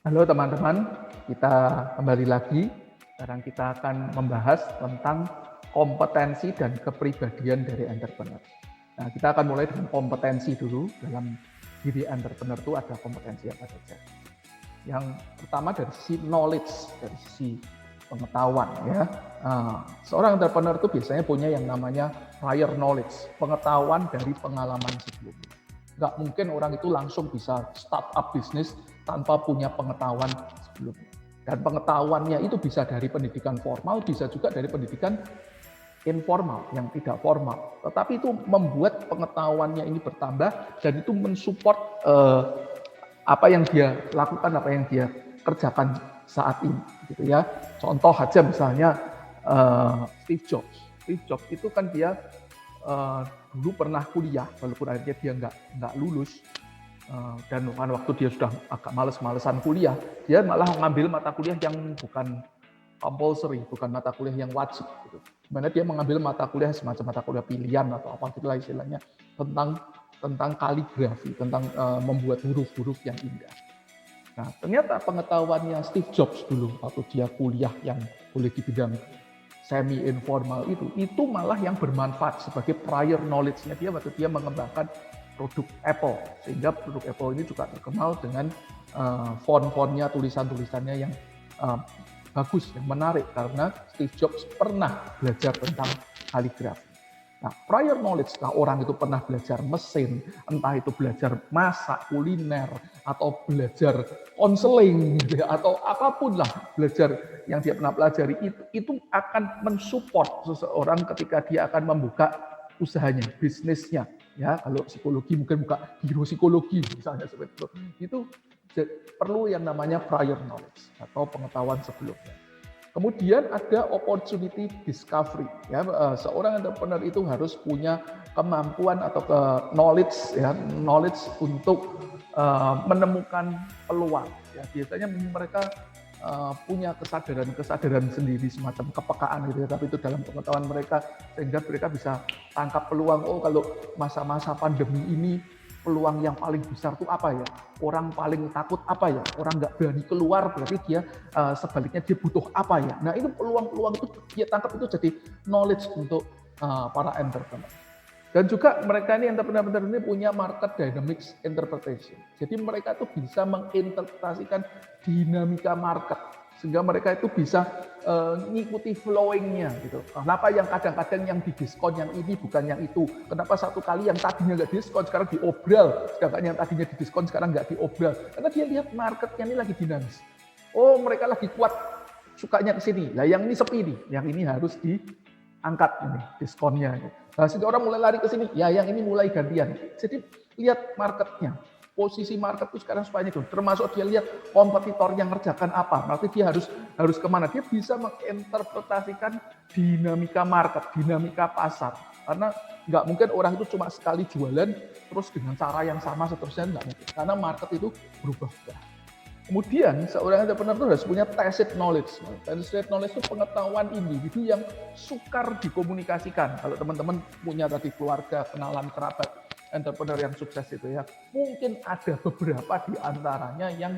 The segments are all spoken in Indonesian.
Halo teman-teman, kita kembali lagi. Sekarang kita akan membahas tentang kompetensi dan kepribadian dari entrepreneur. Nah, kita akan mulai dengan kompetensi dulu. Dalam diri entrepreneur itu ada kompetensi apa saja. Yang pertama dari sisi knowledge, dari sisi pengetahuan ya. Seorang entrepreneur itu biasanya punya yang namanya prior knowledge, pengetahuan dari pengalaman sebelumnya. Nggak mungkin orang itu langsung bisa start up bisnis tanpa punya pengetahuan sebelumnya. Dan pengetahuannya itu bisa dari pendidikan formal, bisa juga dari pendidikan informal, yang tidak formal. Tetapi itu membuat pengetahuannya ini bertambah dan itu mensupport apa yang dia lakukan, apa yang dia kerjakan saat ini. Gitu ya. Contoh aja misalnya Steve Jobs. Steve Jobs itu kan dia dulu pernah kuliah, walaupun akhirnya dia nggak lulus. Dan waktu dia sudah agak males-malesan kuliah, dia malah mengambil mata kuliah yang bukan compulsory, bukan mata kuliah yang wajib. Gitu. Dimana dia mengambil mata kuliah semacam mata kuliah pilihan atau apa gitulah istilahnya tentang kaligrafi, tentang membuat huruf-huruf yang indah. Nah, ternyata pengetahuannya Steve Jobs dulu waktu dia kuliah yang boleh di bidang semi informal itu malah yang bermanfaat sebagai prior knowledge-nya dia waktu dia mengembangkan produk Apple, sehingga produk Apple ini juga terkenal dengan font-fontnya, tulisan-tulisannya yang bagus, yang menarik, karena Steve Jobs pernah belajar tentang kaligrafi. Nah, prior knowledge, nah orang itu pernah belajar mesin, entah itu belajar masak, kuliner, atau belajar konseling, gitu ya, atau apapun lah belajar yang dia pernah pelajari, itu akan mensupport seseorang ketika dia akan membuka usahanya, bisnisnya. Ya, kalau psikologi mungkin buka biro psikologi misalnya seperti itu perlu yang namanya prior knowledge atau pengetahuan sebelumnya. Kemudian ada opportunity discovery. Ya, seorang entrepreneur itu harus punya kemampuan atau knowledge untuk menemukan peluang. Ya, biasanya mereka punya kesadaran sendiri, semacam kepekaan gitu ya, tapi itu dalam pengetahuan mereka, sehingga mereka bisa tangkap peluang. Oh, kalau masa-masa pandemi ini peluang yang paling besar itu apa ya? Orang paling takut apa ya? Orang nggak berani keluar, berarti dia sebaliknya dia butuh apa ya? Nah, itu peluang-peluang itu dia tangkap, itu jadi knowledge untuk para entrepreneur. Dan juga mereka ini entrepreneur ini punya market dynamics interpretation. Jadi mereka itu bisa menginterpretasikan dinamika market, sehingga mereka itu bisa ngikuti flowing-nya gitu. Kenapa yang kadang-kadang yang didiskon yang ini bukan yang itu? Kenapa satu kali yang tadinya nggak diskon sekarang diobral, sedangkan yang tadinya didiskon sekarang nggak diobral? Karena dia lihat marketnya ini lagi dinamis. Oh, mereka lagi kuat, sukanya ke sini. Nah, yang ini sepi nih, yang ini harus diangkat ini diskonnya. Nah, sehingga orang mulai lari ke sini, ya yang ini mulai gantian. Jadi lihat marketnya, posisi market itu sekarang supaya itu. Termasuk dia lihat kompetitor yang ngerjakan apa, berarti dia harus kemana. Dia bisa menginterpretasikan dinamika market, dinamika pasar. Karena nggak mungkin orang itu cuma sekali jualan terus dengan cara yang sama seterusnya, nggak mungkin. Karena market itu berubah-ubah. Kemudian seorang entrepreneur itu harus punya tacit knowledge. Tacit knowledge itu pengetahuan individu yang sukar dikomunikasikan. Kalau teman-teman punya tadi keluarga, kenalan, kerabat, entrepreneur yang sukses itu ya, mungkin ada beberapa di antaranya yang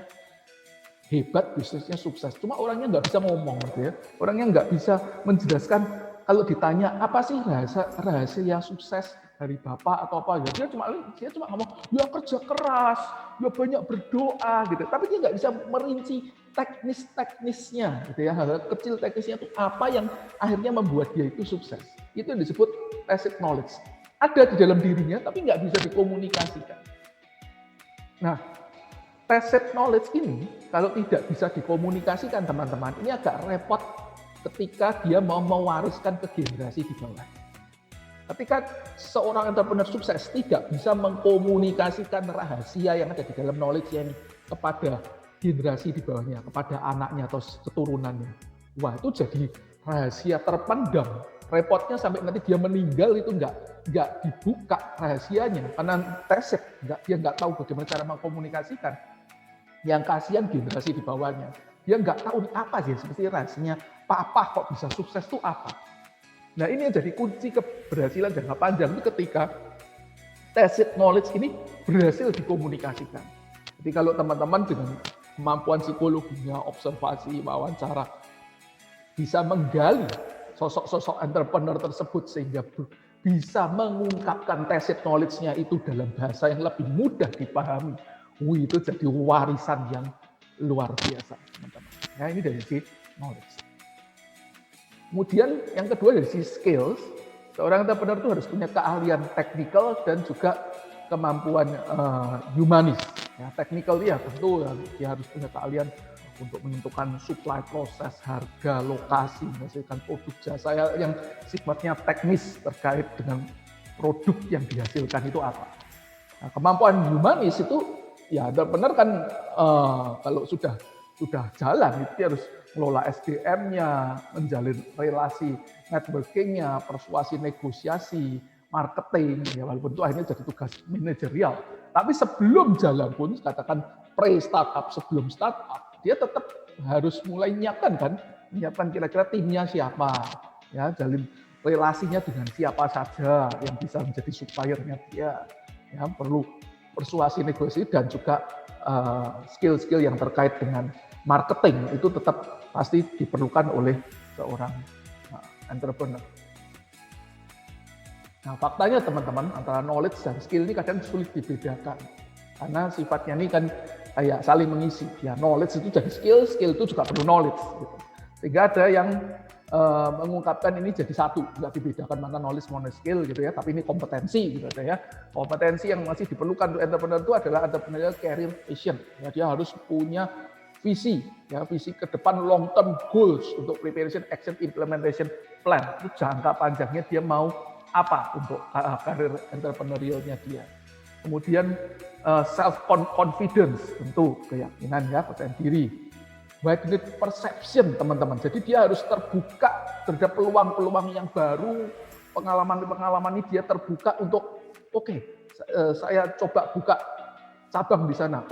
hebat, bisnisnya sukses. Cuma orangnya nggak bisa ngomong gitu ya. Orangnya nggak bisa menjelaskan kalau ditanya apa sih rahasia sukses dari bapak atau apa, ya dia cuma ngomong ya kerja keras, ya banyak berdoa gitu, tapi dia nggak bisa merinci teknisnya gitu ya, hal kecil teknisnya itu apa yang akhirnya membuat dia itu sukses. Itu yang disebut tacit knowledge, ada di dalam dirinya tapi nggak bisa dikomunikasikan. Nah, tacit knowledge ini kalau tidak bisa dikomunikasikan teman-teman, ini agak repot ketika dia mau mewariskan ke generasi di bawah. Ketika seorang entrepreneur sukses tidak bisa mengkomunikasikan rahasia yang ada di dalam knowledge-nya ini kepada generasi di bawahnya, kepada anaknya atau keturunannya, wah itu jadi rahasia terpendam. Repotnya sampai nanti dia meninggal itu nggak dibuka rahasianya karena tacit, dia nggak tahu bagaimana cara mengkomunikasikan. Yang kasihan generasi di bawahnya, dia nggak tahu apa sih seperti rahasianya papa kok bisa sukses itu apa. Nah, ini yang jadi kunci keberhasilan jangka panjang itu ketika tacit knowledge ini berhasil dikomunikasikan. Jadi kalau teman-teman dengan kemampuan psikologinya, observasi, wawancara, bisa menggali sosok-sosok entrepreneur tersebut sehingga bisa mengungkapkan tacit knowledge-nya itu dalam bahasa yang lebih mudah dipahami. Itu jadi warisan yang luar biasa, teman-teman. Nah, ini dari sisi knowledge. Kemudian yang kedua dari sisi skills, seorang entrepreneur itu harus punya keahlian teknikal dan juga kemampuan humanis. Ya, teknikal dia tentu dia harus punya keahlian untuk menentukan supply proses, harga, lokasi, menghasilkan produk jasa yang sifatnya teknis terkait dengan produk yang dihasilkan itu apa. Nah, kemampuan humanis itu ya benar kan kalau sudah jalan itu dia harus mengelola SDM-nya, menjalin relasi networking-nya, persuasi negosiasi, marketing, ya walaupun itu akhirnya jadi tugas manajerial. Tapi sebelum jalan pun, katakan pre-startup, sebelum startup, dia tetap harus mulai menyiapkan kira-kira timnya siapa, ya jalin relasinya dengan siapa saja yang bisa menjadi suppliernya dia, ya perlu persuasi negosiasi dan juga skill-skill yang terkait dengan marketing itu tetap pasti diperlukan oleh seorang entrepreneur. Nah, faktanya teman-teman antara knowledge dan skill ini kadang sulit dibedakan karena sifatnya ini kan kayak saling mengisi. Ya, knowledge itu jadi skill, skill itu juga perlu knowledge. Gitu. Sehingga ada yang mengungkapkan ini jadi satu, nggak dibedakan mana knowledge, mana skill gitu ya. Tapi ini kompetensi gitu ya. Kompetensi yang masih diperlukan untuk entrepreneur itu adalah entrepreneurial career vision. Ya, dia harus punya visi, ya visi ke depan long term goals untuk preparation, action, implementation plan. Itu jangka panjangnya dia mau apa untuk karir entrepreneurialnya dia. Kemudian self confidence, tentu keyakinan ya, percaya diri. Baik ini perception teman-teman. Jadi dia harus terbuka terhadap peluang-peluang yang baru, pengalaman-pengalaman ini dia terbuka untuk saya coba buka cabang di sana.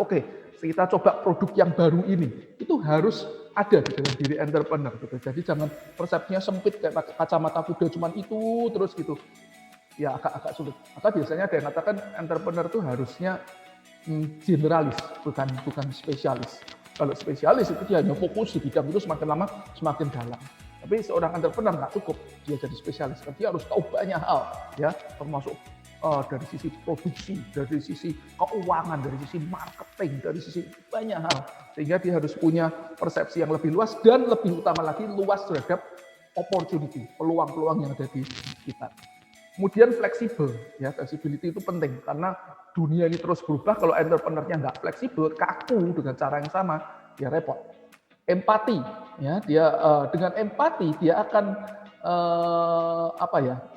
Kita coba produk yang baru ini. Itu harus ada di dalam diri entrepreneur gitu. Jadi jangan persepsinya sempit kayak kacamata kuda cuman itu terus gitu. Ya agak sulit. Maka biasanya ada yang katakan entrepreneur itu harusnya generalis, bukan spesialis. Kalau spesialis itu dia hanya fokus di bidang itu semakin lama semakin dalam. Tapi seorang entrepreneur nggak cukup dia jadi spesialis. Dia harus tahu banyak hal, ya termasuk dari sisi produksi, dari sisi keuangan, dari sisi marketing, dari sisi banyak hal. Sehingga dia harus punya persepsi yang lebih luas dan lebih utama lagi luas terhadap opportunity, peluang-peluang yang ada di sekitar. Kemudian fleksibel, ya flexibility itu penting karena dunia ini terus berubah. Kalau entrepreneur-nya nggak fleksibel, kaku dengan cara yang sama, ya repot. Empati, ya dia dengan empati dia akan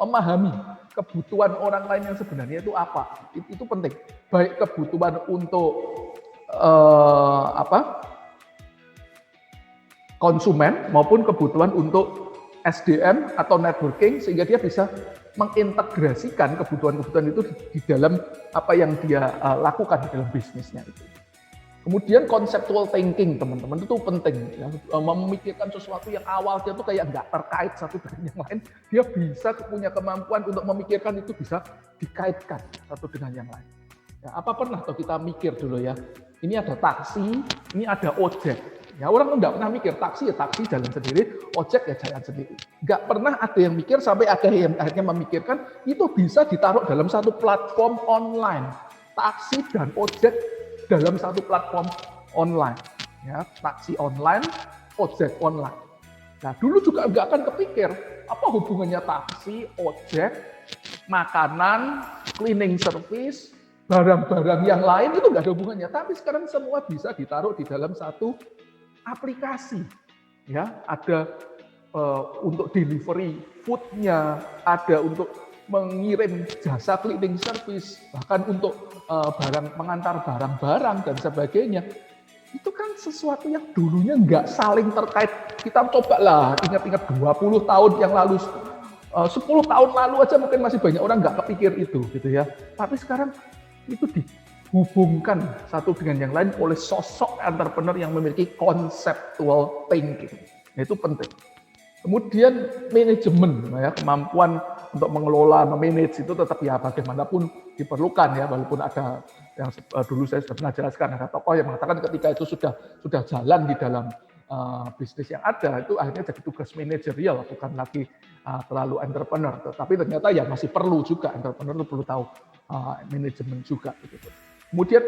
memahami kebutuhan orang lain yang sebenarnya itu apa. Itu penting. Baik kebutuhan untuk konsumen maupun kebutuhan untuk SDM atau networking sehingga dia bisa mengintegrasikan kebutuhan-kebutuhan itu di dalam apa yang dia lakukan di dalam bisnisnya itu. Kemudian conceptual thinking teman-teman itu penting ya. Memikirkan sesuatu yang awal dia tuh kayak nggak terkait satu dengan yang lain, dia bisa punya kemampuan untuk memikirkan itu bisa dikaitkan satu dengan yang lain. Ya, apa pernah tuh kita mikir dulu ya, ini ada taksi, ini ada ojek. Ya orang nggak pernah mikir taksi ya taksi jalan sendiri, ojek ya jalan sendiri. Nggak pernah ada yang mikir sampai ada yang akhirnya memikirkan itu bisa ditaruh dalam satu platform online. Taksi dan ojek dalam satu platform online. Ya, taksi online, ojek online. Nah dulu juga nggak akan kepikir apa hubungannya taksi, ojek, makanan, cleaning service, barang-barang yang lain itu nggak ada hubungannya. Tapi sekarang semua bisa ditaruh di dalam satu aplikasi, ya ada untuk delivery foodnya, ada untuk mengirim jasa cleaning service, bahkan untuk mengantar barang-barang dan sebagainya. Itu kan sesuatu yang dulunya nggak saling terkait. Kita cobalah ingat-ingat 20 tahun yang lalu, 10 tahun lalu aja mungkin masih banyak orang nggak kepikir itu, gitu ya. Tapi sekarang itu dihubungkan satu dengan yang lain oleh sosok entrepreneur yang memiliki conceptual thinking. Itu penting. Kemudian manajemen, ya, kemampuan untuk mengelola, memanage itu tetap ya bagaimanapun diperlukan ya, walaupun ada yang dulu saya sudah pernah jelaskan, ada tokoh yang mengatakan ketika itu sudah jalan di dalam bisnis yang ada, itu akhirnya jadi tugas manajerial, bukan lagi terlalu entrepreneur. Tapi ternyata ya masih perlu juga, entrepreneur perlu tahu manajemen juga. Gitu. Kemudian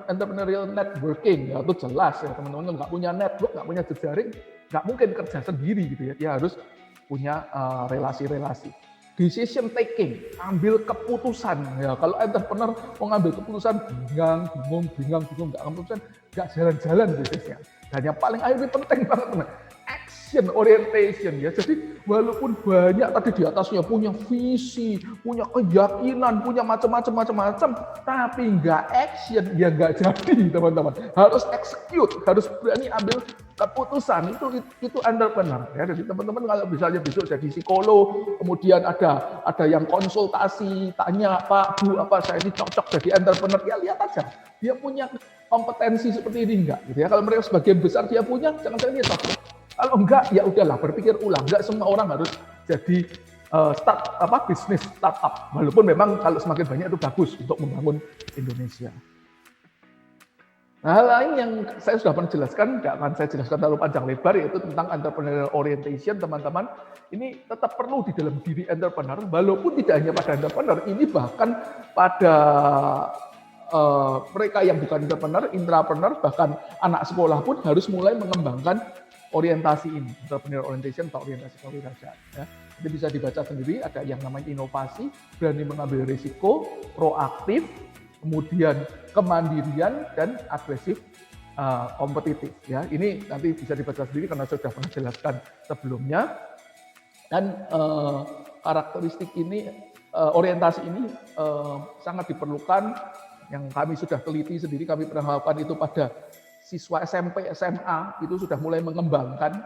entrepreneurial networking, ya itu jelas ya teman-teman, nggak punya network, nggak punya jejaring, nggak mungkin kerja sendiri gitu ya, dia harus punya relasi-relasi. Decision taking, ambil keputusan. Ya, kalau entrepreneur mau ngambil keputusan bingung, nggak ambil keputusan, nggak jalan-jalan bisnisnya. Dan yang paling akhirnya penting banget, action orientation ya. Jadi walaupun banyak tadi di atasnya punya visi, punya keyakinan, punya macam-macam, tapi nggak action, ya nggak jadi teman-teman. Harus execute, harus berani ambil keputusan, itu entrepreneur ya. Jadi teman-teman kalau misalnya besok jadi psikolog, kemudian ada yang konsultasi, tanya Pak, Bu, apa saya ini cocok jadi entrepreneur, ya lihat aja dia punya kompetensi seperti ini enggak gitu ya. Kalau mereka sebagian besar dia punya, jangan-jangan dia cocok. Kalau enggak, ya udahlah, berpikir ulang. Enggak semua orang harus jadi bisnis startup. Walaupun memang kalau semakin banyak itu bagus untuk membangun Indonesia. Nah, hal lain yang saya sudah pernah jelaskan, tidak akan saya jelaskan terlalu panjang lebar, yaitu tentang entrepreneurial orientation, teman-teman. Ini tetap perlu di dalam diri entrepreneur, walaupun tidak hanya pada entrepreneur, ini bahkan pada mereka yang bukan intrapreneur, bahkan anak sekolah pun harus mulai mengembangkan orientasi ini, entrepreneurial orientation atau orientasi kewirausahaan. Ya. Jadi bisa dibaca sendiri, ada yang namanya inovasi, berani mengambil risiko, proaktif, kemudian kemandirian dan agresif kompetitif. Ya, ini nanti bisa dibaca sendiri karena saya sudah pernah jelaskan sebelumnya. Dan karakteristik ini, orientasi ini sangat diperlukan. Yang kami sudah teliti sendiri, kami pernah melakukan itu pada siswa SMP, SMA, itu sudah mulai mengembangkan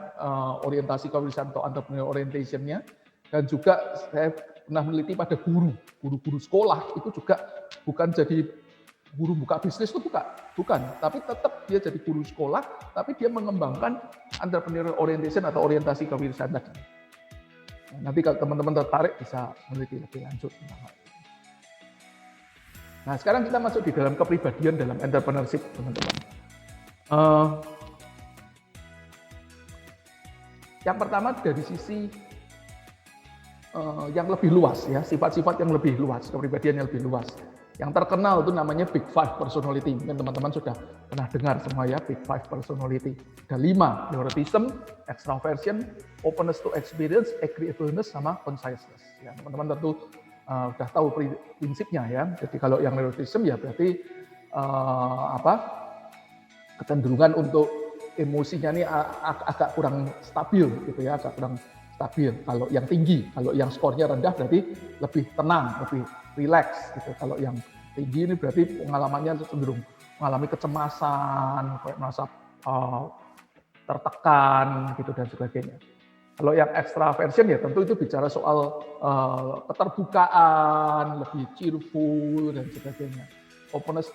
orientasi kewirausahaan atau entrepreneurial orientation-nya. Dan juga saya pernah meneliti pada guru-guru sekolah, itu juga bukan jadi guru buka bisnis itu bukan, tapi tetap dia jadi guru sekolah, tapi dia mengembangkan entrepreneurial orientation atau orientasi kewirausahaan tadi. Nanti kalau teman-teman tertarik bisa meneliti lebih lanjut tentang hal ini. Nah, sekarang kita masuk di dalam kepribadian dalam entrepreneurship, teman-teman. Yang pertama dari sisi yang lebih luas ya, sifat-sifat yang lebih luas, kepribadian yang lebih luas. Yang terkenal itu namanya Big Five Personality. Mungkin teman-teman sudah pernah dengar semua ya, Big Five Personality. Ada 5, neuroticism, extraversion, openness to experience, agreeableness, sama consciousness. Ya, teman-teman tentu sudah tahu prinsipnya ya. Jadi kalau yang neuroticism ya berarti kecenderungan untuk emosinya ini agak kurang stabil gitu ya, agak kurang stabil. Kalau yang tinggi, kalau yang skornya rendah berarti lebih tenang, lebih relax gitu. Kalau yang tinggi ini berarti pengalamannya cenderung mengalami kecemasan, kayak merasa tertekan gitu dan sebagainya. Kalau yang extraversion ya tentu itu bicara soal keterbukaan, lebih cheerful dan sebagainya. Openness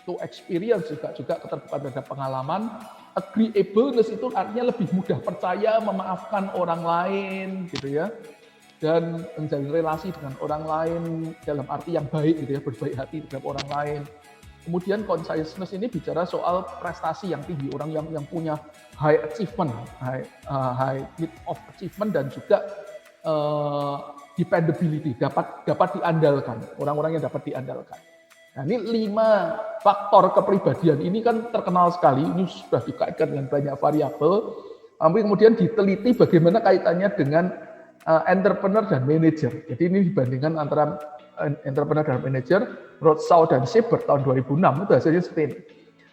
to experience juga keterbukaan terhadap pengalaman. Agreeableness itu artinya lebih mudah percaya, memaafkan orang lain gitu ya, dan menjalin relasi dengan orang lain dalam arti yang baik gitu ya, berbaik hati terhadap orang lain. Kemudian consciousness ini bicara soal prestasi yang tinggi, orang yang punya high achievement, high need of achievement, dan juga dependability, dapat diandalkan, orang-orang yang dapat diandalkan. Nah, ini 5 faktor kepribadian ini kan terkenal sekali, ini sudah dikaitkan dengan banyak variabel, tapi kemudian diteliti bagaimana kaitannya dengan entrepreneur dan manager. Jadi ini dibandingkan antara entrepreneur dan manager, Rothschild dan Schaeber tahun 2006, itu hasilnya seperti ini.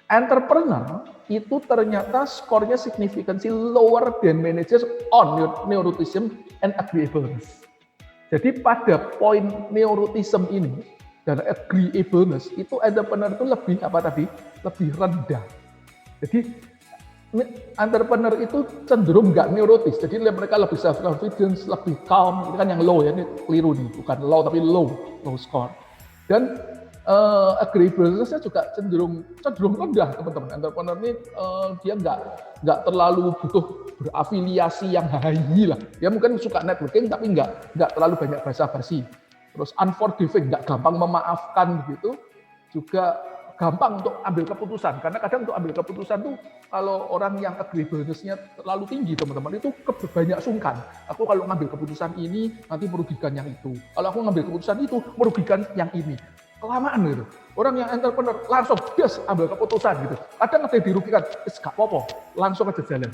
Entrepreneur itu ternyata skornya significantly lower than managers on neuroticism and agreeableness. Jadi pada poin neuroticism ini dan agreeableness itu entrepreneur itu lebih lebih rendah. Jadi entrepreneur itu cenderung nggak neurotis, jadi mereka lebih self confidence, lebih calm. Itu kan yang low ya, ini keliru nih, bukan low tapi low score. Dan agreeableness-nya juga cenderung rendah, teman-teman. Entrepreneur ini dia nggak terlalu butuh berafiliasi yang high lah. Dia mungkin suka networking tapi nggak terlalu banyak basa-basi. Terus unforgiving, nggak gampang memaafkan begitu. juga gampang untuk ambil keputusan. Karena kadang untuk ambil keputusan tuh kalau orang yang agreeableness-nya terlalu tinggi teman-teman itu banyak sungkan. Aku kalau ngambil keputusan ini nanti merugikan yang itu. Kalau aku ngambil keputusan itu merugikan yang ini. Kelamaan gitu. Orang yang entrepreneur langsung ambil keputusan gitu. Kadang ada yang dirugikan, gak apa-apa, langsung aja jalan.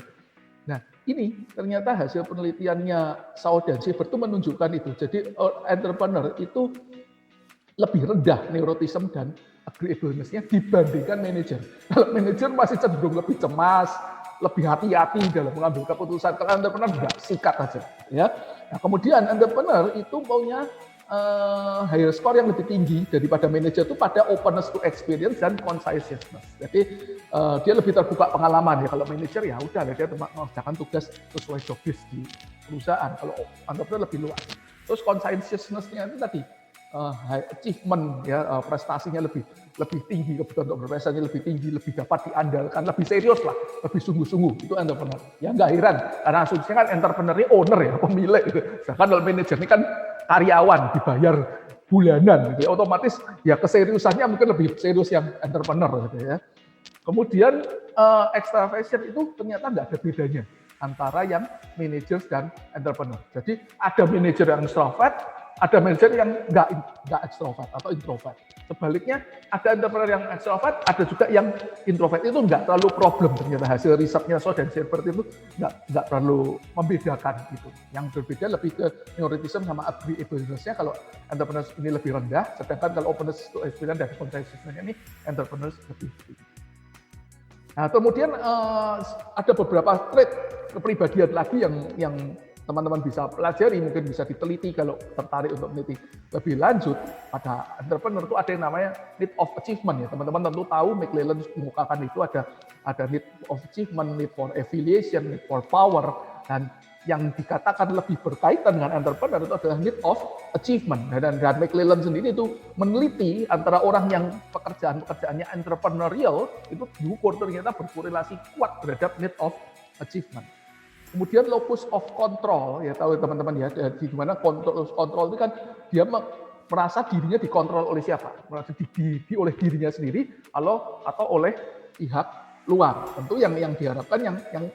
Nah, ini ternyata hasil penelitiannya Saud dan Schaefer itu menunjukkan itu. Jadi entrepreneur itu lebih rendah neurotism dan agreeableness-nya dibandingkan manajer. Kalau manajer masih cenderung lebih cemas, lebih hati-hati dalam mengambil keputusan. Kalau entrepreneur enggak, sikat aja. Ya. Nah, kemudian entrepreneur itu maunya higher score yang lebih tinggi daripada manajer itu pada openness to experience dan conscientiousness. Jadi dia lebih terbuka pengalaman ya. Kalau manajer ya udah dia mengerjakan tugas sesuai job desk di perusahaan. Kalau entrepreneur lebih luas. Terus conscientiousness-nya itu tadi high achievement ya, prestasinya lebih tinggi, kebutuhan untuk berprestasinya lebih tinggi, lebih dapat diandalkan, lebih serius lah, lebih sungguh-sungguh. Itu entrepreneur. Ya nggak heran karena asumsinya kan entrepreneur-nya owner ya, pemilik gitu. Sedangkan kalau manajer ini kan karyawan dibayar bulanan gitu ya, otomatis ya keseriusannya mungkin lebih serius yang entrepreneur gitu ya. Kemudian extraversion itu ternyata nggak ada bedanya antara yang manajer dan entrepreneur. Jadi ada manajer yang extrovert, ada manajer yang nggak ekstrovert atau introvert. Sebaliknya ada entrepreneur yang ekstrovert, ada juga yang introvert. Itu nggak terlalu problem ternyata hasil risetnya Saud dan Schaefer itu nggak terlalu membedakan gitu. Yang berbeda lebih ke neuroticism sama agreeableness-nya. Kalau entrepreneur ini lebih rendah, sedangkan kalau openness to experience dan conscientiousness ini entrepreneur lebih tinggi. Nah, kemudian ada beberapa trait kepribadian lagi yang teman-teman bisa pelajari, mungkin bisa diteliti kalau tertarik untuk meneliti lebih lanjut. Pada entrepreneur itu ada yang namanya need of achievement ya. Teman-teman tentu tahu McClelland mengukakan itu ada need of achievement, need for affiliation, need for power, dan yang dikatakan lebih berkaitan dengan entrepreneur itu adalah need of achievement. Dan McClelland sendiri itu meneliti antara orang yang pekerjaannya entrepreneurial itu diukur ternyata berkorelasi kuat terhadap need of achievement. Kemudian locus of control, ya tahu teman-teman ya, di mana kontrol itu kan dia merasa dirinya dikontrol oleh siapa? Merasa oleh dirinya sendiri atau oleh pihak luar. Tentu yang diharapkan yang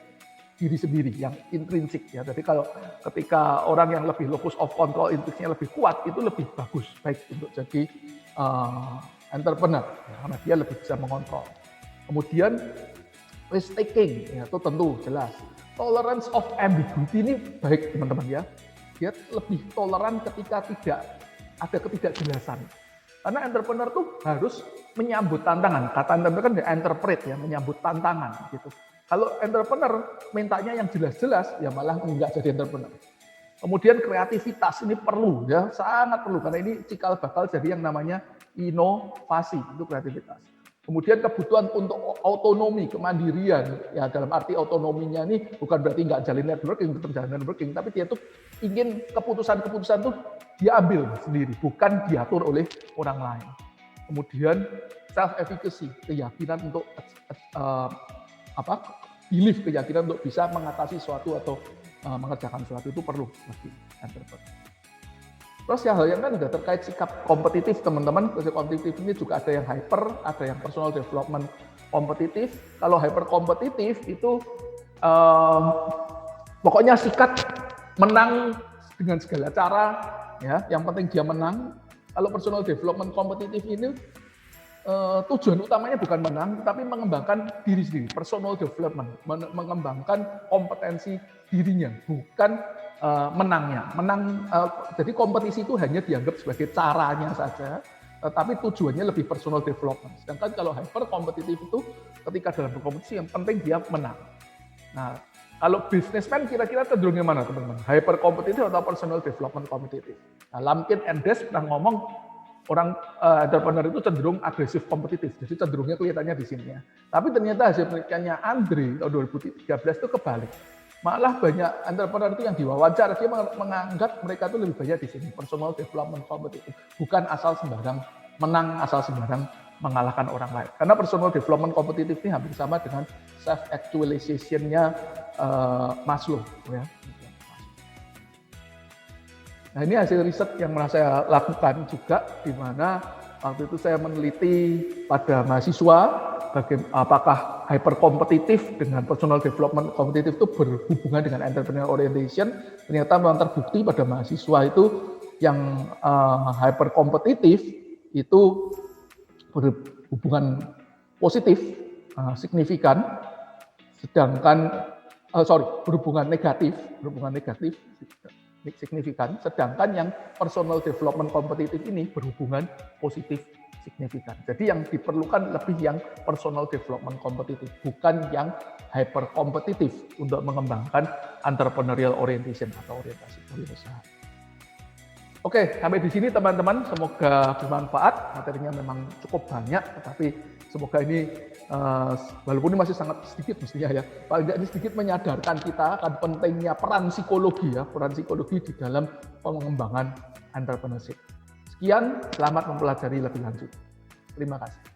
diri sendiri, yang intrinsik ya. Jadi kalau ketika orang yang lebih locus of control intrinsiknya lebih kuat, itu lebih bagus, baik untuk jadi entrepreneur, ya, karena dia lebih bisa mengontrol. Kemudian risk taking, ya, itu tentu jelas. Tolerance of ambiguity ini baik teman-teman ya. Dia lebih toleran ketika tidak ada ketidakjelasan. Karena entrepreneur tuh harus menyambut tantangan. Kata entrepreneur kan interpret ya, menyambut tantangan gitu. Kalau entrepreneur mintanya yang jelas-jelas, ya malah enggak jadi entrepreneur. Kemudian kreativitas ini perlu ya, sangat perlu karena ini cikal bakal jadi yang namanya inovasi, itu kreativitas. Kemudian kebutuhan untuk autonomi, kemandirian, ya dalam arti autonominya ini bukan berarti nggak jalin networking, tetap jalin networking, tapi dia tuh ingin keputusan-keputusan tuh dia ambil sendiri, bukan diatur oleh orang lain. Kemudian self-efficacy, keyakinan untuk belief, keyakinan untuk bisa mengatasi sesuatu atau mengerjakan sesuatu itu perlu bagi entrepreneur. Terus ya hal yang kan sudah terkait sikap kompetitif teman-teman. Sikap kompetitif ini juga ada yang hyper, ada yang personal development kompetitif. Kalau hyper kompetitif itu pokoknya sikat menang dengan segala cara, ya. Yang penting dia menang. Kalau personal development kompetitif ini tujuan utamanya bukan menang, tapi mengembangkan diri sendiri. Personal development, mengembangkan kompetensi dirinya, bukan menangnya. Jadi kompetisi itu hanya dianggap sebagai caranya saja, tapi tujuannya lebih personal development. Sedangkan kalau hyper kompetitif itu ketika dalam berkompetisi yang penting dia menang. Nah, kalau businessman kira-kira cenderungnya mana teman-teman? Hyper kompetitif atau personal development kompetitif? Nah, Lamkin and Des pernah ngomong orang entrepreneur itu cenderung agresif kompetitif, jadi cenderungnya kelihatannya di sini ya. Tapi ternyata hasil penelitiannya Andre tahun 2013 itu kebalik. Malah banyak entrepreneur itu yang diwawancara, dia menganggap mereka itu lebih banyak di sini, personal development kompetitif. Bukan asal sembarang menang, asal sembarang mengalahkan orang lain. Karena personal development kompetitif ini hampir sama dengan self-actualization-nya Maslow. Ya. Nah ini hasil riset yang pernah saya lakukan juga, di mana waktu itu saya meneliti pada mahasiswa apakah hyper kompetitif dengan personal development kompetitif itu berhubungan dengan entrepreneur orientation. Ternyata memang terbukti pada mahasiswa itu yang hyper kompetitif itu berhubungan positif signifikan, sedangkan berhubungan negatif signifikan, sedangkan yang personal development kompetitif ini berhubungan positif signifikan. Jadi yang diperlukan lebih yang personal development kompetitif, bukan yang hyper kompetitif untuk mengembangkan entrepreneurial orientation atau orientasi usaha. Oke, sampai di sini teman-teman, semoga bermanfaat. Materinya memang cukup banyak, tetapi semoga ini walaupun ini masih sangat sedikit mestinya ya, paling tidak ini sedikit menyadarkan kita akan pentingnya peran psikologi di dalam pengembangan entrepreneurship. Sekian, selamat mempelajari lebih lanjut. Terima kasih.